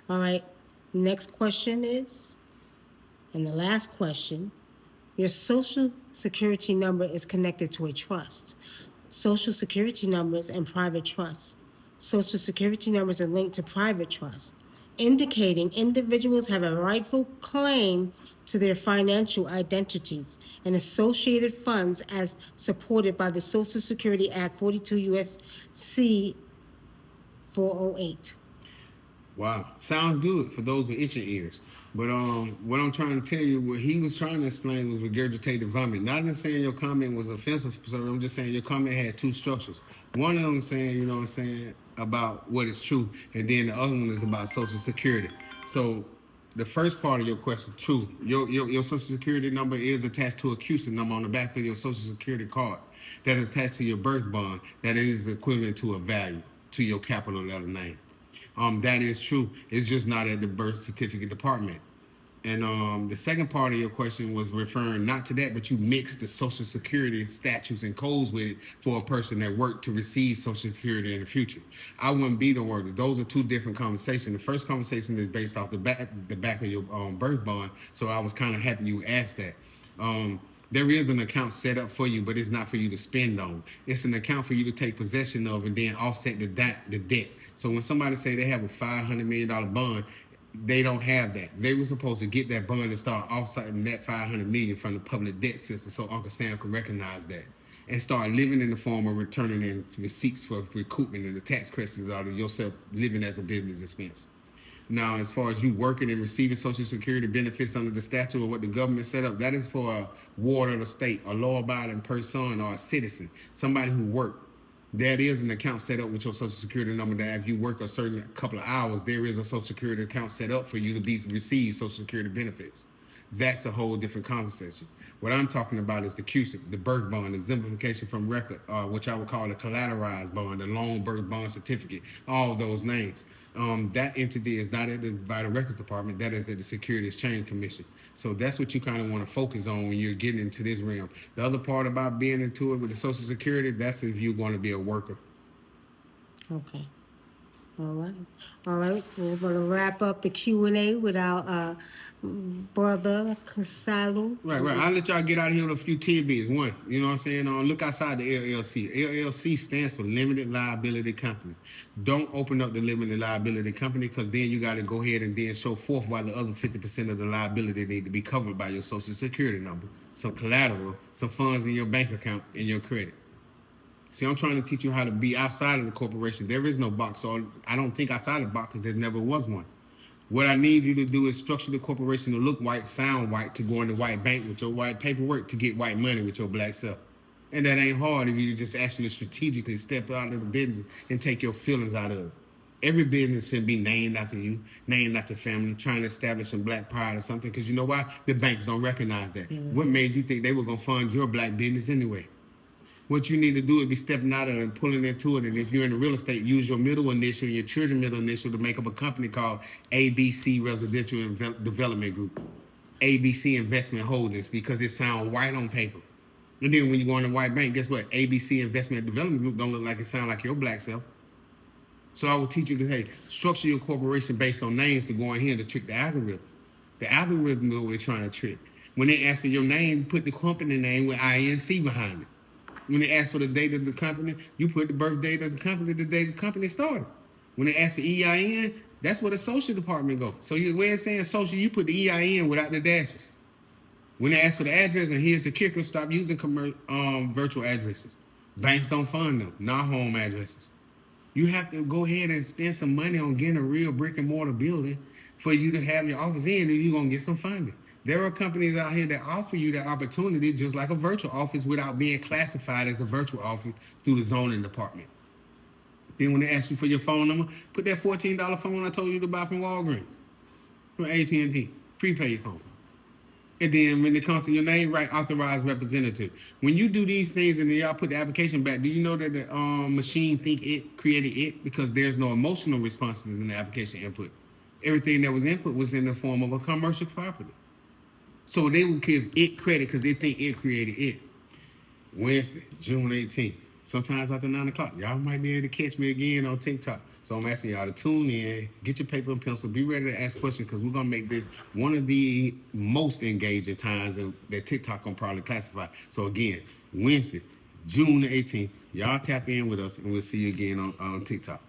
All right. Next question is, and the last question, your social security number is connected to a trust. Social security numbers and private trusts. Social security numbers are linked to private trusts, indicating individuals have a rightful claim to their financial identities and associated funds as supported by the Social Security Act 42 U.S.C. 408. Wow, sounds good for those with itching ears. But what I'm trying to tell you, what he was trying to explain was regurgitated vomit. Not in saying your comment was offensive, sir. I'm just saying your comment had two structures. One of them saying, you know what I'm saying, about what is true, and then the other one is about Social Security. So the first part of your question, true. Your Social Security number is attached to a CUSF number on the back of your Social Security card that is attached to your birth bond that is equivalent to a value to your capital letter name. That is true. It's just not at the birth certificate department. And the second part of your question was referring not to that, but you mixed the Social Security statutes and codes with it for a person that worked to receive Social Security in the future. I wouldn't be the worker. Those are two different conversations. The first conversation is based off the back of your birth bond. So I was kind of happy you asked that. There is an account set up for you, but it's not for you to spend on. It's an account for you to take possession of and then offset the debt. So when somebody say they have a $500 million bond, they don't have that. They were supposed to get that bond and start offsetting that $500 million from the public debt system, so Uncle Sam can recognize that and start living in the form of returning in receipts for recoupment and the tax credits out of yourself living as a business expense. Now, as far as you working and receiving Social Security benefits under the statute and what the government set up, that is for a ward of the state, a law-abiding person, or a citizen, somebody who worked. That is an account set up with your Social Security number that if you work a certain couple of hours, there is a Social Security account set up for you to receive Social Security benefits. That's a whole different conversation. What I'm talking about is the CUSF, the birth bond, the exemplification from record, which I would call the collateralized bond, the loan birth bond certificate, all those names. That entity is not at the Vital Records Department. That is at the Security Exchange Commission. So that's what you kind of want to focus on when you're getting into this realm. The other part about being into it with the Social Security, that's if you're going to be a worker. Okay. All right. All right. We're going to wrap up the Q&A with our brother Kisalu. Right. I'll let y'all get out of here with a few tidbits. One, you know what I'm saying? Look outside the LLC. LLC stands for Limited Liability Company. Don't open up the limited liability company because then you got to go ahead and then show forth why the other 50% of the liability need to be covered by your Social Security number, some collateral, some funds in your bank account, and your credit. See, I'm trying to teach you how to be outside of the corporation. There is no box, so I don't think outside the box because there never was one. What I need you to do is structure the corporation to look white, sound white, to go in the white bank with your white paperwork to get white money with your black self. And that ain't hard if you just actually strategically step out of the business and take your feelings out of it. Every business should be named after you, named after family, trying to establish some black pride or something. Because you know why? The banks don't recognize that. Mm-hmm. What made you think they were going to fund your black business anyway? What you need to do is be stepping out of it and pulling into it. And if you're in real estate, use your middle initial and your children's middle initial to make up a company called ABC Residential Development Group, ABC Investment Holdings, because it sounds white on paper. And then when you go in the white bank, guess what? ABC Investment Development Group don't look like it sound like your black self. So I will teach you to, hey, structure your corporation based on names to go in here to trick the algorithm. The algorithm is what we're trying to trick. When they ask for your name, put the company name with INC behind it. When they ask for the date of the company, you put the birth date of the company, the date the company started. When they ask for EIN, that's where the social department goes. So when it's saying social, you put the EIN without the dashes. When they ask for the address, and here's the kicker, stop using virtual addresses. Banks don't fund them, not home addresses. You have to go ahead and spend some money on getting a real brick and mortar building for you to have your office in, and you're going to get some funding. There are companies out here that offer you that opportunity just like a virtual office without being classified as a virtual office through the zoning department. Then when they ask you for your phone number, put that $14 phone I told you to buy from Walgreens, from AT&T, prepaid phone. And then when it comes to your name, write authorized representative. When you do these things and then y'all put the application back, do you know that the machine think it created it? Because there's no emotional responses in the application input. Everything that was input was in the form of a commercial property. So they will give it credit because they think it created it. Wednesday, June 18th, sometimes after 9 o'clock. Y'all might be able to catch me again on TikTok. So I'm asking y'all to tune in, get your paper and pencil, be ready to ask questions because we're gonna make this one of the most engaging times that TikTok gonna probably classify. So again, Wednesday, June the 18th, y'all tap in with us and we'll see you again on TikTok.